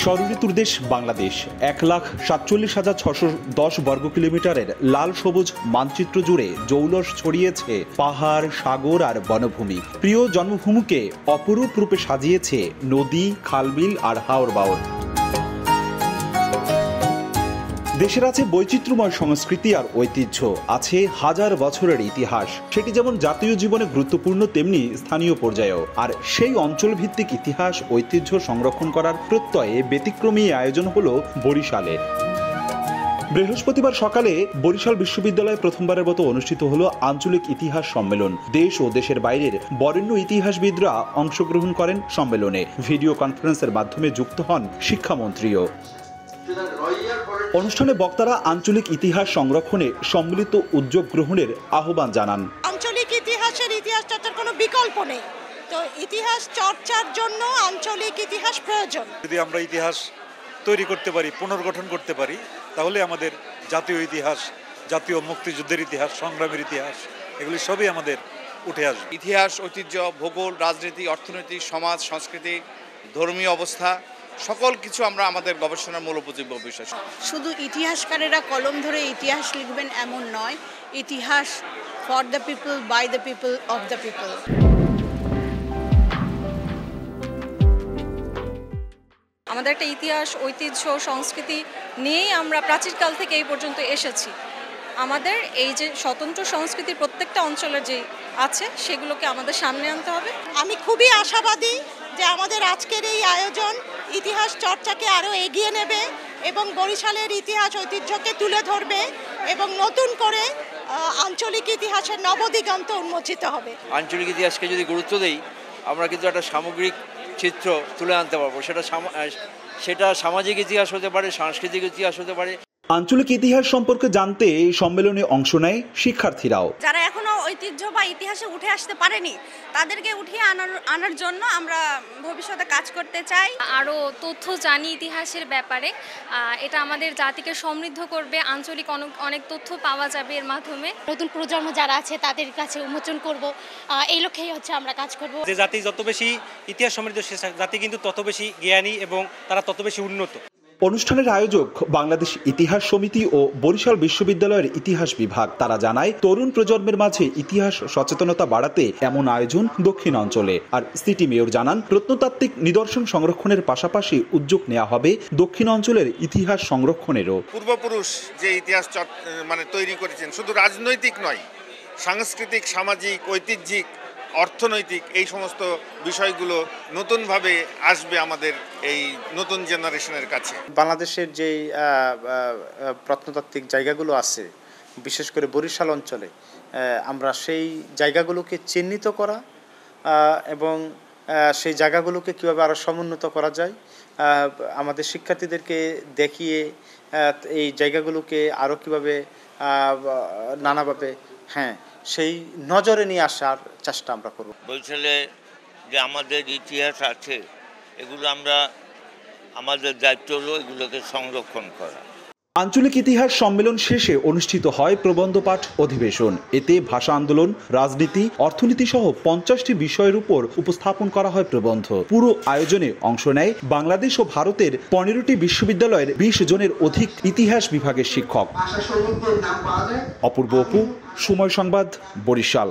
ষড়ঋতুর দেশ বাংলাদেশ ১,৪৭,৬১০ বর্গ কিলোমিটারের লাল সবুজ মানচিত্র জুড়ে জৌলস ছড়িয়েছে পাহাড়, সাগর আর বনভূমি। প্রিয় জন্মভূমিকে অপরূপ রূপে সাজিয়েছে নদী, খালবিল আর হাওর বাওর। দেশের আছে বৈচিত্র্যময় সংস্কৃতি আর ঐতিহ্য, আছে হাজার বছরের ইতিহাস। সেটি যেমন জাতীয় জীবনে গুরুত্বপূর্ণ, তেমনি স্থানীয় পর্যায়েও। আর সেই অঞ্চল ভিত্তিক ইতিহাস ঐতিহ্য সংরক্ষণ করার প্রত্যয়ে ব্যতিক্রমী আয়োজন হলো বরিশালে। বৃহস্পতিবার সকালে বরিশাল বিশ্ববিদ্যালয়ে প্রথমবারের মতো অনুষ্ঠিত হলো আঞ্চলিক ইতিহাস সম্মেলন। দেশ ও দেশের বাইরের বরেণ্য ইতিহাসবিদরা অংশগ্রহণ করেন সম্মেলনে। ভিডিও কনফারেন্সের মাধ্যমে যুক্ত হন শিক্ষামন্ত্রীও। অনুষ্ঠানে বক্তারা আঞ্চলিক ইতিহাস সংরক্ষণে সম্মিলিত উদ্যোগ গ্রহণের আহ্বান জানান। আঞ্চলিক ইতিহাস চর্চার কোনো বিকল্প নেই, তো ইতিহাস চর্চার জন্য আঞ্চলিক ইতিহাস প্রয়োজন। যদি আমরা ইতিহাস তৈরি করতে পারি, পুনর্গঠন করতে পারি, তাহলে আমাদের জাতীয় ইতিহাস, জাতীয় মুক্তিযুদ্ধের ইতিহাস, সংগ্রামের ইতিহাস, এগুলি সবই আমাদের উঠে আসবে। ইতিহাস, ঐতিহ্য, ভূগোল, রাজনীতি, অর্থনীতি, সমাজ, সংস্কৃতি, ধর্মীয় অবস্থা, সকল কিছু আমরা আমাদের গবেষণার মূল উপজীব্য বিষয়। শুধু ইতিহাসকারেরা কলম ধরে ইতিহাস লিখবেন এমন নয়, ইতিহাস for the people, by the people, of the people. আমাদের একটা ইতিহাস, ঐতিহ্য, সংস্কৃতি নিয়েই আমরা প্রাচীনকাল থেকে এই পর্যন্ত এসেছি। আমাদের এই যে স্বতন্ত্র সংস্কৃতির প্রত্যেকটা অঞ্চলের যে আছে, সেগুলোকে আমাদের সামনে আনতে হবে। আমি খুবই আশাবাদী যে আমাদের আজকের এই আয়োজন ইতিহাস চর্চাকে আরও এগিয়ে নেবে এবং বরিশালের ইতিহাস ঐতিহ্যকে তুলে ধরবে এবং নতুন করে আঞ্চলিক ইতিহাসের নবদিগন্ত উন্মোচিত হবে। আঞ্চলিক ইতিহাসকে যদি গুরুত্ব দেই, আমরা কিন্তু একটা সামগ্রিক চিত্র তুলে আনতে পারবো। সেটা সামাজিক ইতিহাস হতে পারে, সাংস্কৃতিক ইতিহাস হতে পারে। আঞ্চলিক ইতিহাস সম্পর্কে জানতে এই সম্মেলনে অংশ নেয় শিক্ষার্থীরাও। যারা এখনো ঐতিহ্য বা ইতিহাসে উঠে আসতে পারেনি, তাদেরকে উঠিয়ে আনার জন্য আমরা ভবিষ্যতে কাজ করতে চাই। আরও তথ্য জানি ইতিহাসের ব্যাপারে, এটা আমাদের জাতিকে সমৃদ্ধ করবে। আঞ্চলিক অনেক তথ্য পাওয়া যাবে এর মাধ্যমে। নতুন প্রজন্ম যারা আছে তাদের কাছে উন্মোচন করব, এই লক্ষ্যেই আমরা কাজ করব। যে জাতি যত বেশি ইতিহাস সমৃদ্ধ, সে জাতি কিন্তু তত বেশি জ্ঞানী এবং তারা তত বেশি উন্নত। অনুষ্ঠানের আয়োজক বাংলাদেশ ইতিহাস সমিতি ও বরিশাল বিশ্ববিদ্যালয়ের ইতিহাস বিভাগ। তারা জানায়, তরুণ প্রজন্মের মাঝে ইতিহাস সচেতনতা বাড়াতে এমন আয়োজন দক্ষিণ অঞ্চলে। আর সিটি মেয়র জানান, প্রত্নতাত্ত্বিক নিদর্শন সংরক্ষণের পাশাপাশি উদ্যোগ নেওয়া হবে দক্ষিণ অঞ্চলের ইতিহাস সংরক্ষণেরও। পূর্বপুরুষ যে ইতিহাস তৈরি করেছেন, শুধু রাজনৈতিক নয়, সাংস্কৃতিক, সামাজিক, ঐতিহ্যিক, অর্থনৈতিক, এই সমস্ত বিষয়গুলো নতুনভাবে আসবে আমাদের এই নতুন জেনারেশনের কাছে। বাংলাদেশের যে প্রত্নতাত্ত্বিক জায়গাগুলো আছে, বিশেষ করে বরিশাল অঞ্চলে, আমরা সেই জায়গাগুলোকে চিহ্নিত করা এবং সেই জায়গাগুলোকে কীভাবে আরও সমুন্নত করা যায়, আমাদের শিক্ষার্থীদেরকে দেখিয়ে এই জায়গাগুলোকে আরও কীভাবে নানাভাবে সেই নজরে নিয়ে আসার চেষ্টা আমরা করব। বরিশালে যে আমাদের ইতিহাস আছে, এগুলো আমাদের দায়িত্ব হলো এগুলোকে সংরক্ষণ করা। আঞ্চলিক ইতিহাস সম্মেলন শেষে অনুষ্ঠিত হয় প্রবন্ধ পাঠ অধিবেশন। এতে ভাষা আন্দোলন, রাজনীতি, অর্থনীতি সহ 50টি বিষয়ের উপর উপস্থাপন করা হয় প্রবন্ধ। পুরো আয়োজনে অংশ নেয় বাংলাদেশ ও ভারতের 15টি বিশ্ববিদ্যালয়ের 20 জনের অধিক ইতিহাস বিভাগের শিক্ষক। অপূর্ব অপু, সময় সংবাদ, বরিশাল।